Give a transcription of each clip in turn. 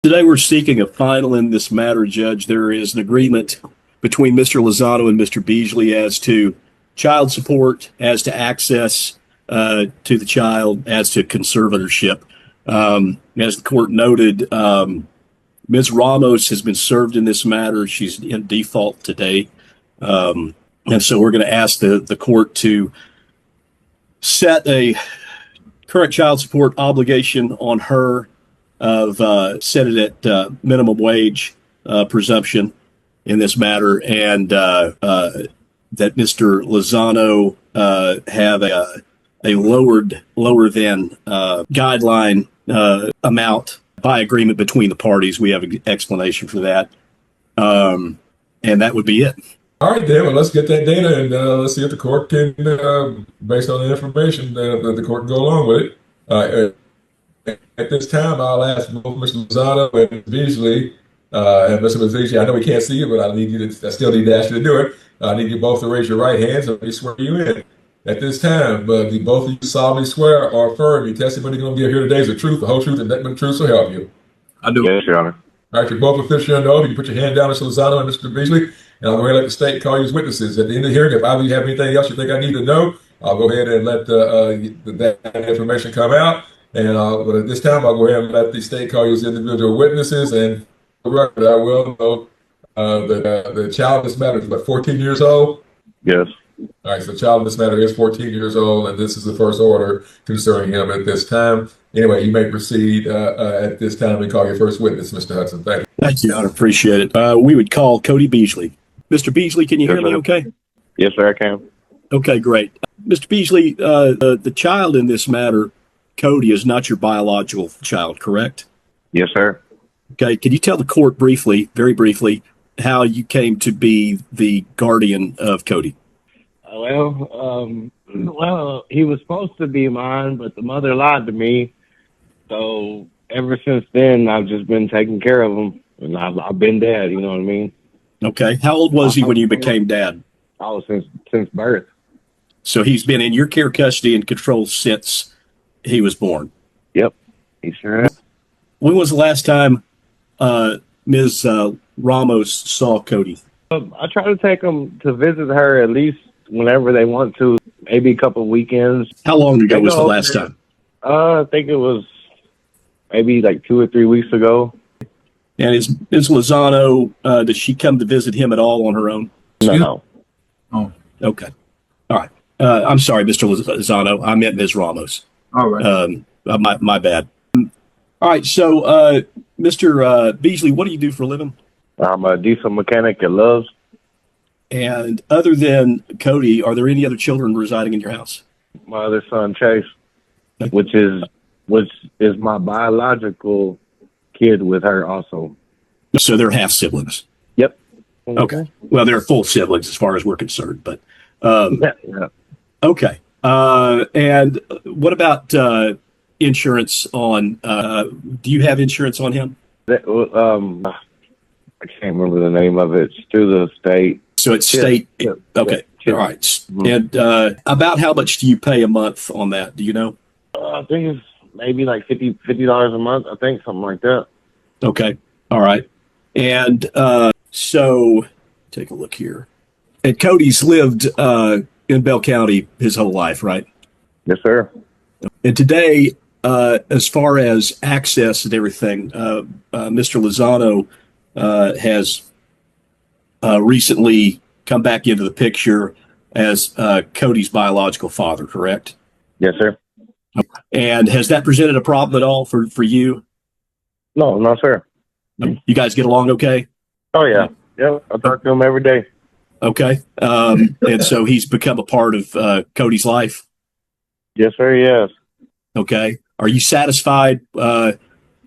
Today we're seeking a final in this matter, Judge. There is an agreement between Mr. Lozano and Mr. Beasley as to child support, as to access to the child, as to conservatorship. As the court noted, Ms. Ramos has been served in this matter. She's in default today. And so we're going to ask the court to set a current child support obligation on her of set it at minimum wage presumption in this matter, and that Mr. Lozano have a lower than guideline amount by agreement between the parties. We have an explanation for that, and that would be it. All right, then. Well, let's get that data and let's see if the court can, based on the information, that the court can go along with it. At this time, I'll ask both Mr. Lozano and Mr. Beasley, and Mr. Beasley, I know we can't see you, but I still need to ask you to do it. I need you both to raise your right hands and we swear you in. At this time, do both of you solemnly swear or affirm your testimony you're going to give here today is the truth, the whole truth, and nothing but the truth, so help you? I do. Yes, Your Honor. All right, you're both officially under oath. You can put your hand down, Mr. Lozano and Mr. Beasley, and I'll go ahead and let the state call you as witnesses. At the end of the hearing, if either of you have anything else you think I need to know, I'll go ahead and let that information come out. But at this time, I'll go ahead and let the state call you as individual witnesses. And for the record, I will know that the child in this matter is about 14 years old. Yes. All right, so the child in this matter is 14 years old, and this is the first order concerning him at this time. Anyway, you may proceed at this time and call your first witness, Mr. Hudson. Thank you. Thank you, I appreciate it. We would call Cody Beasley. Mr. Beasley, can you hear me okay? Yes, sir, I can. Okay, great. Mr. Beasley, the child in this matter, Cody, is not your biological child, correct? Yes, sir. Okay, can you tell the court briefly, very briefly, how you came to be the guardian of Cody? Well, he was supposed to be mine, but the mother lied to me. So ever since then, I've just been taking care of him, and I've been dad. You know what I mean? Okay. How old was he when you became dad? I was since birth. So he's been in your care, custody, and control since he was born. Yep, he sure has. When was the last time Ms. Ramos saw Cody? I try to take him to visit her at least whenever they want to, maybe a couple of weekends. How long ago was the last time? I think it was maybe like 2 or 3 weeks ago. And is Ms. Lozano, does she come to visit him at all on her own? No. Oh, okay. All right. I'm sorry, Mr. Lozano. I meant Ms. Ramos. All right. My bad. All right. So, Mr. Beasley, what do you do for a living? I'm a diesel mechanic at Love's. And other than Cody, are there any other children residing in your house? My other son, Chase, which is my biological kid with her also. So they're half siblings. Yep. Okay. Well, they're full siblings as far as we're concerned, but yeah. Okay. And what about insurance on? Do you have insurance on him? I can't remember the name of it. It's through the state. So it's state. Yeah. Okay. Yeah. All right. Mm-hmm. And about how much do you pay a month on that? Do you know? I think it's maybe like $50 a month. I think something like that. Okay. All right. And so take a look here. And Cody's lived in Bell County his whole life, right? Yes, sir. And today, as far as access and everything, Mr. Lozano has recently come back into the picture as Cody's biological father, correct? Yes, sir. And has that presented a problem at all for you? No, sir. You guys get along okay? Oh, yeah. Yeah, I talk to him every day. Okay. And so he's become a part of Cody's life? Yes, sir, yes. Okay. Are you satisfied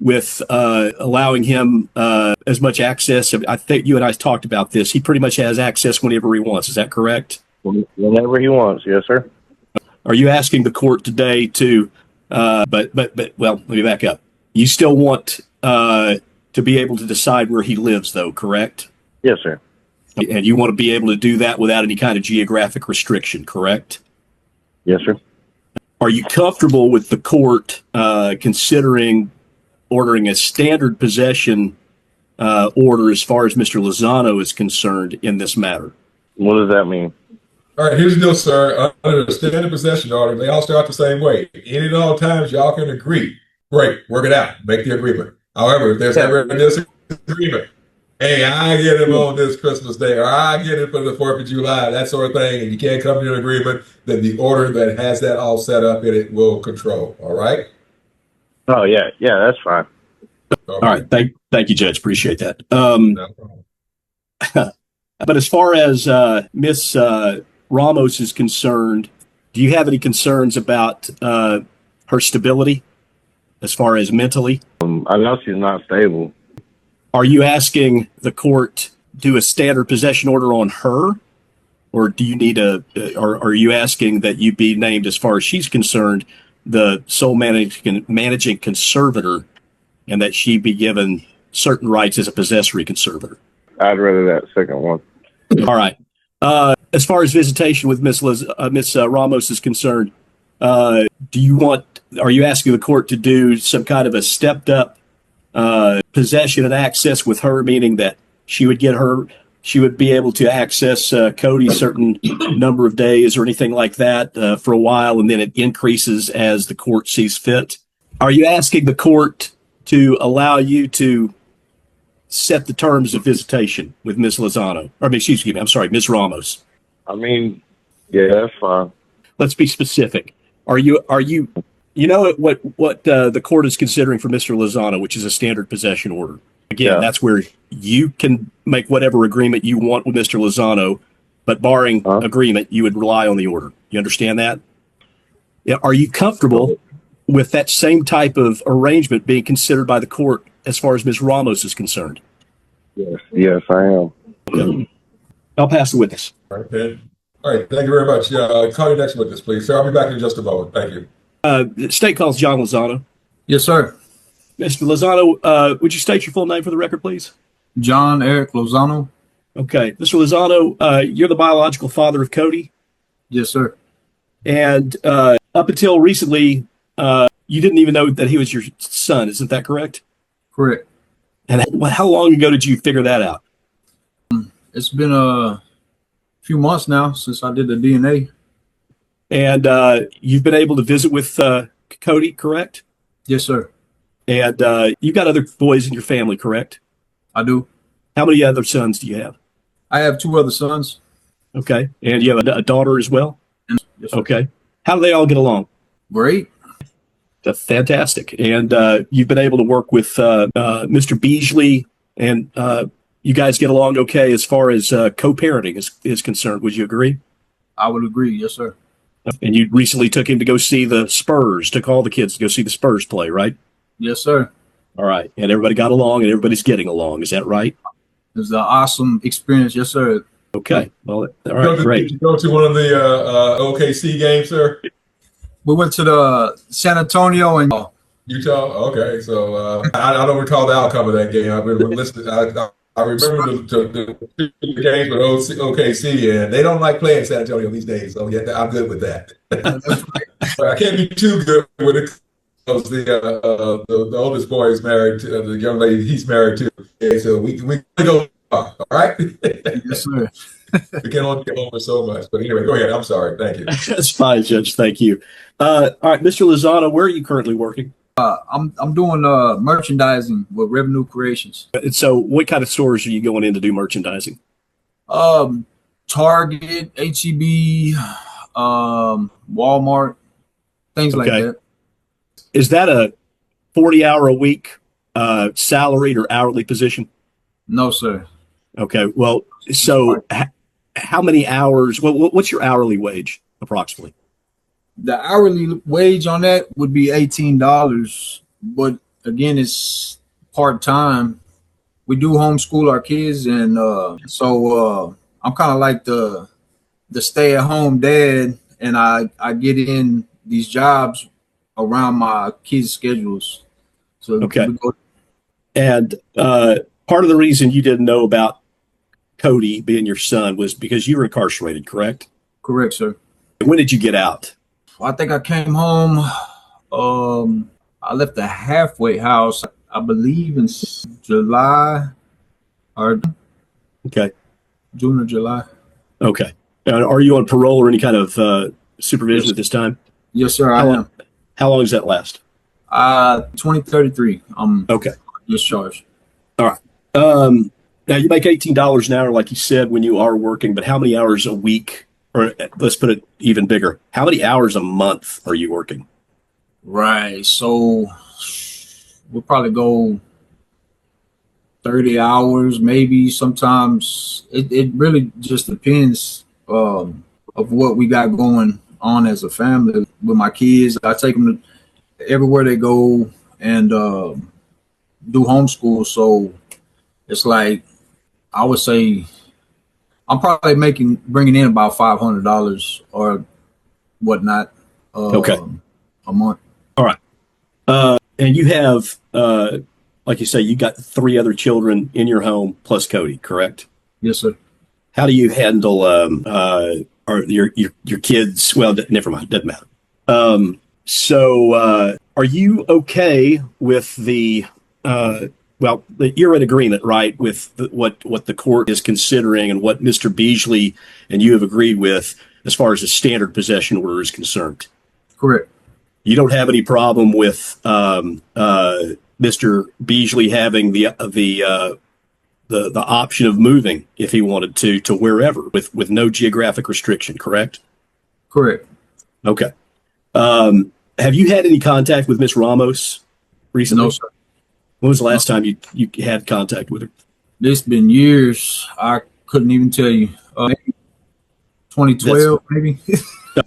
with allowing him as much access? I think you and I talked about this. He pretty much has access whenever he wants. Is that correct? Whenever he wants. Yes, sir. Are you asking the court today to, well, let me back up. You still want to be able to decide where he lives, though, correct? Yes, sir. And you want to be able to do that without any kind of geographic restriction, correct? Yes, sir. Are you comfortable with the court considering ordering a standard possession order as far as Mr. Lozano is concerned in this matter. What does that mean? All right, here's the deal, sir. Under the standard possession order, they all start the same way. Any and all times y'all can agree. Great, work it out, make the agreement. However, if there's ever a disagreement, hey, I get him on this Christmas Day, or I get it for the 4th of July, that sort of thing, and you can't come to an agreement, then the order that has that all set up in it will control. All right? Oh, yeah, that's fine. All right. Thank you, Judge. Appreciate that. No problem. But as far as Miss Ramos is concerned, do you have any concerns about her stability as far as mentally? I know she's not stable. Are you asking the court do a standard possession order on her, or do you need or are you asking that you be named, as far as she's concerned, the sole managing conservator, and that she be given certain rights as a possessory conservator? I'd rather that second one. All right. As far as visitation with Miss Ramos is concerned, are you asking the court to do some kind of a stepped up possession and access with her, meaning that she would be able to access Cody a certain number of days or anything like that for a while, and then it increases as the court sees fit? Are you asking the court to allow you to set the terms of visitation with Miss Lozano? Miss Ramos. I mean, yeah, that's fine. Let's be specific. Are you what the court is considering for Mr. Lozano, which is a standard possession order? Again, That's where you can make whatever agreement you want with Mr. Lozano, but barring agreement, you would rely on the order. You understand that? Yeah. Are you comfortable with that same type of arrangement being considered by the court as far as Ms. Ramos is concerned? Yes, I am. Okay. I'll pass the witness. All right, Ben. All right, thank you very much. Call your next witness, please. Sir, I'll be back in just a moment. Thank you. The state calls John Lozano. Yes, sir. Mr. Lozano, would you state your full name for the record, please? John Eric Lozano. Okay. Mr. Lozano, you're the biological father of Cody. Yes, sir. And up until recently, you didn't even know that he was your son. Isn't that correct? Correct. And how long ago did you figure that out? It's been a few months now since I did the DNA. And you've been able to visit with Cody, correct? Yes, sir. And you've got other boys in your family, correct? I do. How many other sons do you have? I have 2 other sons. Okay. And you have a daughter as well? Yes, sir. Okay. How do they all get along? Great. That's fantastic. And you've been able to work with Mr. Beasley, and you guys get along okay as far as co-parenting is concerned. Would you agree? I would agree. Yes, sir. And you recently took him to go see the Spurs, took all the kids to go see the Spurs play, right? Yes, sir. All right. And everybody got along and everybody's getting along. Is that right? It was an awesome experience. Yes, sir. Okay. Well, all right, great. Did you go to one of the OKC games, sir? We went to the San Antonio and Utah? Okay. So I don't recall the outcome of that game. I've been listening. I remember the games with OKC, and they don't like playing San Antonio these days. So yeah, I'm good with that. But I can't be too good with it because the oldest boy is married to the young lady he's married to. Okay, so we go far, all right? yes, sir. We can only get over so much. But anyway, go ahead. I'm sorry. Thank you. That's fine, Judge. Thank you. All right, Mr. Lozano, where are you currently working? I'm doing merchandising with Revenue Creations. And so what kind of stores are you going in to do merchandising? Target, HEB, Walmart, things like that. Is that a 40-hour-a-week salaried or hourly position? No, sir. Okay. Well, so how many hours? What's your hourly wage approximately? The hourly wage on that would be $18, but again, it's part-time. We do homeschool our kids, and so I'm kind of like the stay-at-home dad, and I get in these jobs around my kids' schedules. So okay. And part of the reason you didn't know about Cody being your son was because you were incarcerated, correct? Correct, sir. When did you get out? I think I came home. I left the halfway house. I believe in July or Okay. June or July. Okay. Are you on parole or any kind of supervision at this time? Yes, sir. I How long, am. how long does that last? 2033. I'm Okay. discharged. All right. Now you make $18 an hour, like you said, when you are working, but how many hours a week, or let's put it even bigger, how many hours a month are you working? Right. So we'll probably go 30 hours, maybe. Sometimes it really just depends of what we got going on as a family with my kids. I take them to everywhere they go and do homeschool. So it's like, I would say I'm probably bringing in about $500 or whatnot Okay. a month. All right. And you have, like you say, you got 3 other children in your home plus Cody, correct? Yes, sir. How do you handle or your kids? Well, never mind, doesn't matter. So are you okay with the you're in agreement, right, with what the court is considering and what Mr. Beasley and you have agreed with as far as the standard possession order is concerned? Correct. You don't have any problem with Mr. Beasley having the option of moving if he wanted to wherever with no geographic restriction, correct? Correct. Okay. Have you had any contact with Miss Ramos recently? No, sir. When was the last time you had contact with her? It's been years. I couldn't even tell you. Maybe 2012, maybe.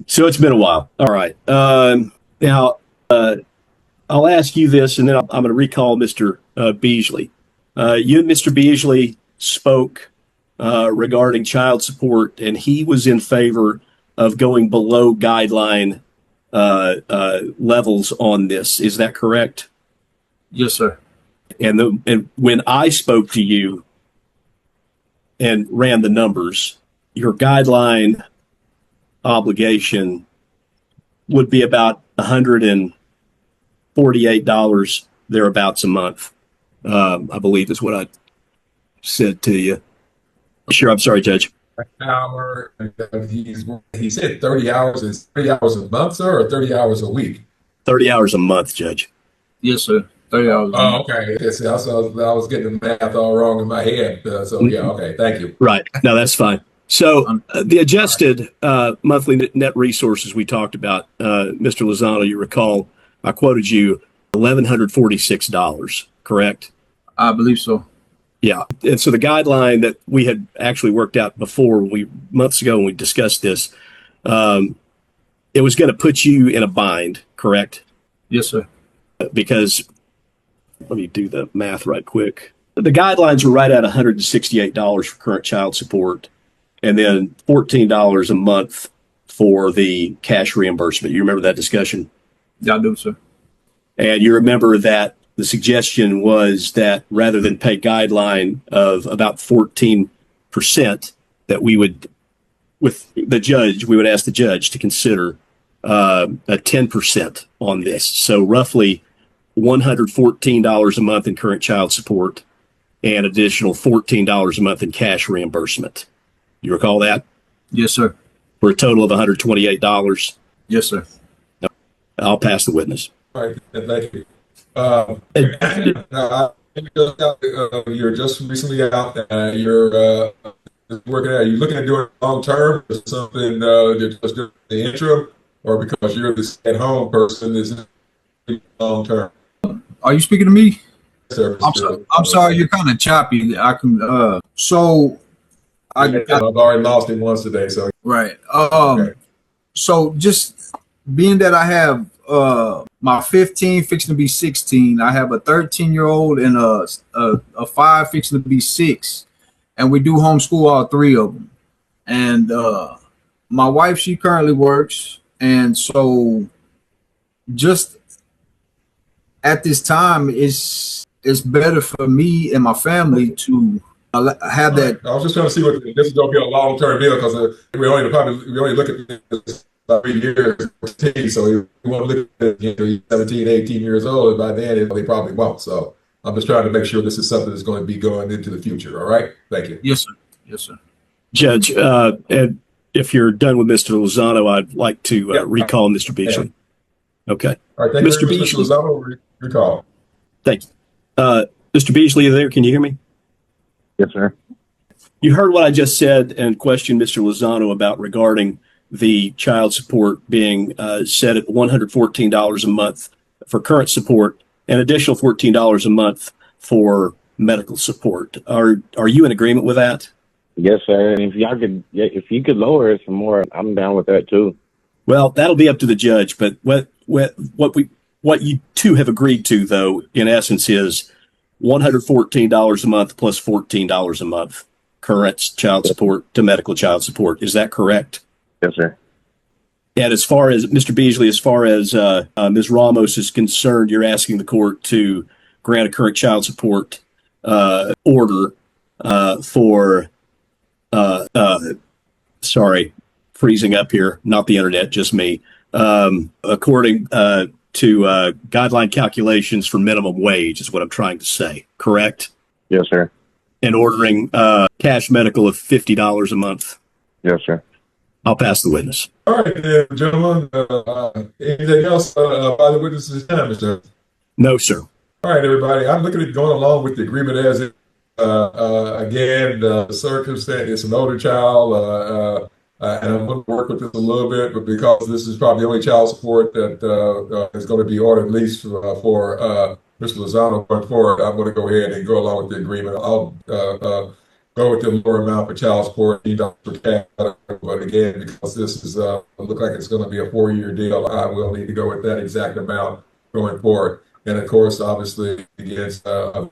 So it's been a while. All right. Now, I'll ask you this, and then I'm going to recall Mr. Beasley. You and Mr. Beasley spoke regarding child support, and he was in favor of going below guideline levels on this. Is that correct? Yes, sir. And when I spoke to you and ran the numbers, your guideline obligation would be about $148 thereabouts a month. I believe is what I said to you. Sure, I'm sorry, Judge. Hour. He said 30 hours is 30 hours a month, sir, or 30 hours a week? 30 hours a month, Judge. Yes, sir. 30 hours. Oh, okay. Yes, I was getting the math all wrong in my head. So yeah, okay. Thank you. Right. No, that's fine. So the adjusted monthly net resources we talked about, Mr. Lozano, you recall, I quoted you $1,146, correct? I believe so. Yeah. And so the guideline that we had actually worked out before months ago when we discussed this, it was going to put you in a bind, correct? Yes, sir. Because let me do the math right quick. The guidelines were right at $168 for current child support and then $14 a month for the cash reimbursement. You remember that discussion? Yeah, I do, sir. And you remember that the suggestion was that rather than pay guideline of about 14%, that we would, with the judge, we would ask the judge to consider a 10% on this. So roughly $114 a month in current child support and additional $14 a month in cash reimbursement. You recall that? Yes, sir. For a total of $128. Yes, sir. I'll pass the witness. All right. Thank you. You're just recently out. You're working out. Are you looking at doing long term or something? Just doing the interim, or because you're the stay-at-home person, is it long term? Are you speaking to me? Service. I'm sorry. You're kind of choppy. I can. I've already lost it once today. So right. Okay. So just being that I have my 15 fixing to be 16, I have a 13-year-old and a 5 fixing to be 6, and we do homeschool all 3 of them. And my wife, she currently works, and so just at this time, it's better for me and my family to have that. I was just trying to see what this is going to be a long term deal, because we only look at this about 3 years, 14, so we want to look at it, 17, 18 years old, and by then they probably won't. So I'm just trying to make sure this is something that's going to be going into the future. All right. Thank you. Yes, sir. Yes, sir. Judge, and if you're done with Mr. Lozano, I'd like to Yep. recall Mr. Beasley. Okay. All right. Thank you Mr. very much, Beasley. Mr. Lozano. Recall. Thank you. Mr. Beasley, are you there? Can you hear me? Yes, sir. You heard what I just said and questioned Mr. Lozano about regarding the child support being set at $114 a month for current support and additional $14 a month for medical support. Are you in agreement with that? Yes, sir. And if you could lower it some more, I'm down with that too. Well, that'll be up to the judge. But what you two have agreed to, though, in essence, is $114 a month plus $14 a month current child support to medical child support. Is that correct? Yes, sir. And as far as Mr. Beasley, as far as Ms. Ramos is concerned, you're asking the court to grant a current child support order for, sorry, freezing up here, not the internet, just me, according to guideline calculations for minimum wage is what I'm trying to say, correct? Yes, sir. And ordering cash medical of $50 a month. Yes, sir. I'll pass the witness. All right, then, gentlemen. Anything else by the witnesses' time, Mr. No, sir. All right, everybody. I'm looking at going along with the agreement as it. Again, the circumstance, it's an older child, and I'm going to work with this a little bit, but because this is probably the only child support that is going to be ordered, at least for Mr. Lozano going forward, I'm going to go ahead and go along with the agreement. I'll go with the lower amount for child support, $8 per cash. But again, because this is look like it's going to be a 4-year deal, I will need to go with that exact amount going forward. And of course, obviously, against to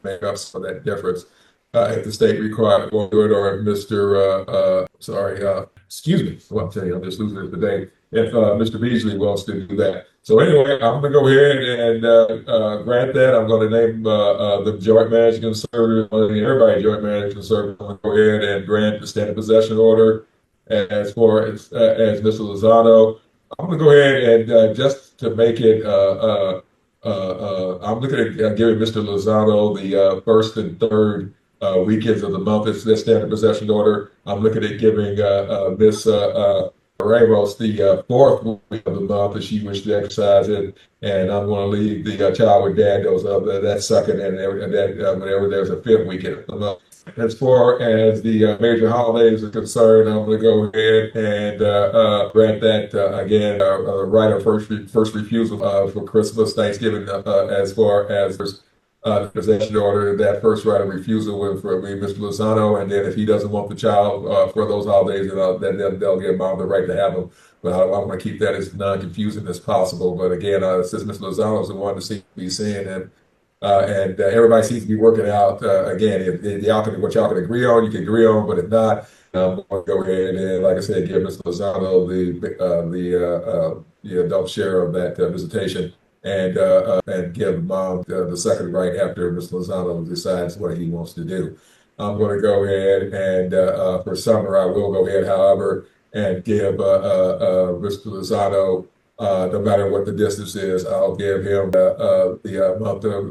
make up for that difference if the state required to do it, or if Mr. Excuse me. Well, I'm telling you, I'm just losing it today. If Mr. Beasley wants to do that. So anyway, I'm going to go ahead and grant that. I'm going to name the joint manager conservative, everybody joint manager conservative. I'm going to go ahead and grant the standing possession order as far as Mr. Lozano. I'm going to go ahead and just to make it, I'm looking at giving Mr. Lozano the first and third weekends of the month. It's their standard possession order. I'm looking at giving Miss Ramos the fourth week of the month if she wishes to exercise it, and I'm going to leave the child with dad goes up that second, and that whenever there's a fifth weekend of the month. As far as the major holidays are concerned, I'm going to go ahead and grant that again right of first refusal for Christmas, Thanksgiving, as far as the possession order. That first right of refusal will be Mr. Lozano, and then if he doesn't want the child for those holidays, then they'll give mom the right to have them. But I want to keep that as non-confusing as possible. But again, since Mr. Lozano is the one to be seeing and everybody seems to be working out. Again, if y'all can, what y'all can agree on, you can agree on. But if not, I'm going to go ahead and, like I said, give Mr. Lozano the adult share of that visitation, and give mom the second right after Mr. Lozano decides what he wants to do. I'm going to go ahead and for summer, I will go ahead, however, and give Mr. Lozano. No matter what the distance is, I'll give him the month of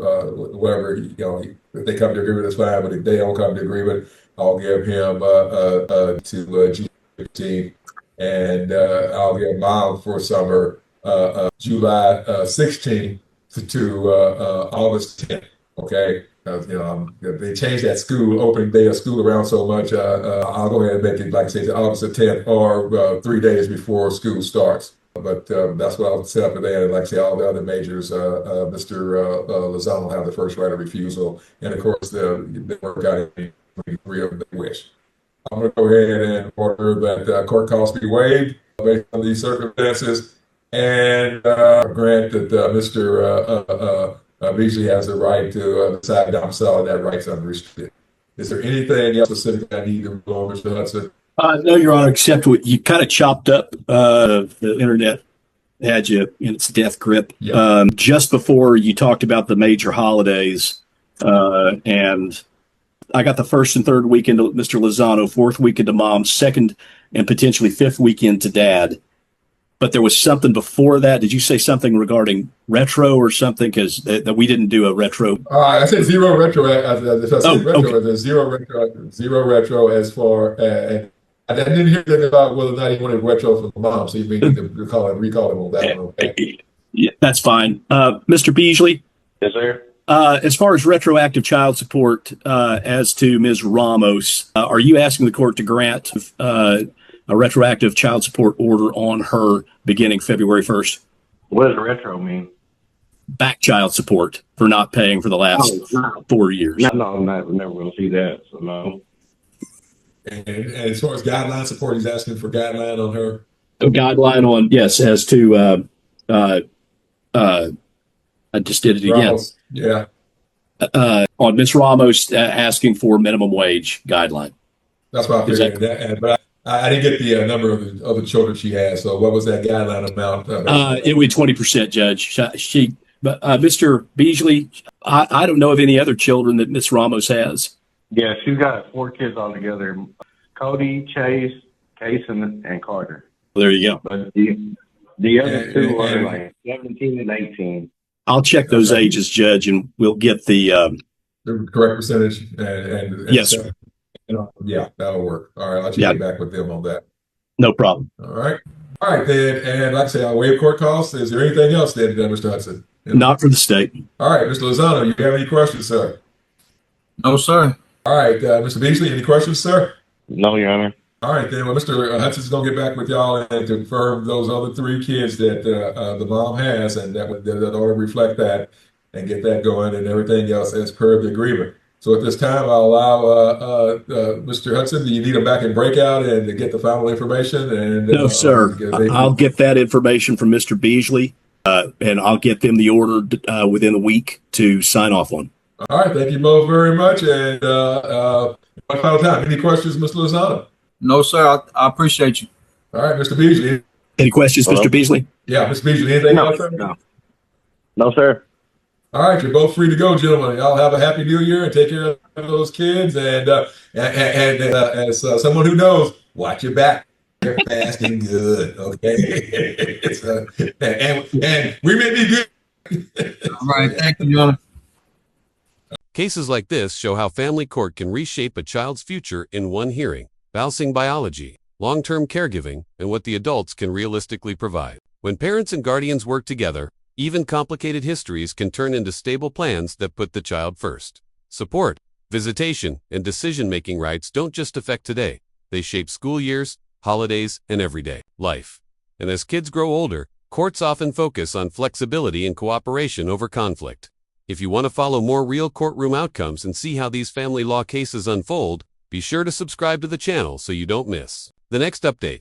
whatever, if they come to agreement, that's fine. But if they don't come to agreement, I'll give him to June 15th, and I'll give mom for summer July 16th to August 10th. Okay, they changed that school opening day of school around so much. I'll go ahead and make it, like I say, August the 10th, or 3 days before school starts. But that's what I'll set up today. And like I say, all the other majors, Mr. Lozano will have the first right of refusal. And of course, they work out any degree of they wish. I'm going to go ahead and order that court costs be waived based on these circumstances, and grant that Mr. Beasley has the right to decide domicile, and that right's unrestricted. Is there anything else specific I need to go over, Mr. Hudson? No, Your Honor, except what you kind of chopped up. The internet had you in its death grip. Yeah. Just before you talked about the major holidays, and I got the first and third weekend to Mr. Lozano, fourth weekend to mom, second and potentially fifth weekend to dad. but there was something before that. Did you say something regarding retro or something? Because that we didn't do a retro. I said zero retro. If I said retro, okay. there's zero retro as far as. I didn't hear that about whether or not he wanted retro for the mom, so you may need to recall it on that one. Okay? Yeah, that's fine. Mr. Beasley, Yes, sir. as far as retroactive child support as to Ms. Ramos, are you asking the court to grant a retroactive child support order on her beginning February 1st? What does retro mean? Back child support for not paying for the last 4 years. No, I'm never going to see that. So no. And as far as guideline support, he's asking for guideline on her. A guideline on, yes, as to, I just did it again. Ramos. Yeah. On Ms. Ramos asking for minimum wage guideline. That's what I figured. But I didn't get the number of the other children she has. So what was that guideline amount? It would be 20%, Judge. Mr. Beasley, I don't know of any other children that Ms. Ramos has. Yeah, she's got 4 kids altogether: Cody, Chase, Kason, and Carter. There you go. But the other two are like 17 and 18. I'll check those ages, Judge, and we'll get the correct percentage. And yes, sir. Yeah, that'll work. All right, I'll check back with them on that. No problem. All right. Then, and like I say, I'll waive court costs. Is there anything else then, Mr. Hudson? Not for the state. All right, Mr. Lozano, you have any questions, sir? No, sir. All right, Mr. Beasley, any questions, sir? No, Your Honor. All right, then. Well, Mr. Hudson's going to get back with y'all and confirm those other 3 kids that the mom has, and that ought to reflect that and get that going and everything else as per the agreement. So at this time, I'll allow Mr. Hudson. Do you need him back in breakout and to get the final information? And no, sir. I'll get that information from Mr. Beasley, and I'll get them the order within a week to sign off on. All right, thank you both very much. And one final time, any questions, Mr. Lozano? No, sir. I appreciate you. All right, Mr. Beasley. Any questions, Mr. Beasley? Yeah, Mr. Beasley, anything else? No, sir. All right, you're both free to go, gentlemen. Y'all have a happy new year and take care of those kids. And as someone who knows, watch your back. They're fast and good, okay? and we may be good. All right. Thank you, Your Honor. Cases like this show how family court can reshape a child's future in one hearing, balancing biology, long-term caregiving, and what the adults can realistically provide. When parents and guardians work together, even complicated histories can turn into stable plans that put the child first. Support, visitation, and decision-making rights don't just affect today. They shape school years, holidays, and everyday life. And as kids grow older, courts often focus on flexibility and cooperation over conflict. If you want to follow more real courtroom outcomes and see how these family law cases unfold, be sure to subscribe to the channel so you don't miss the next update.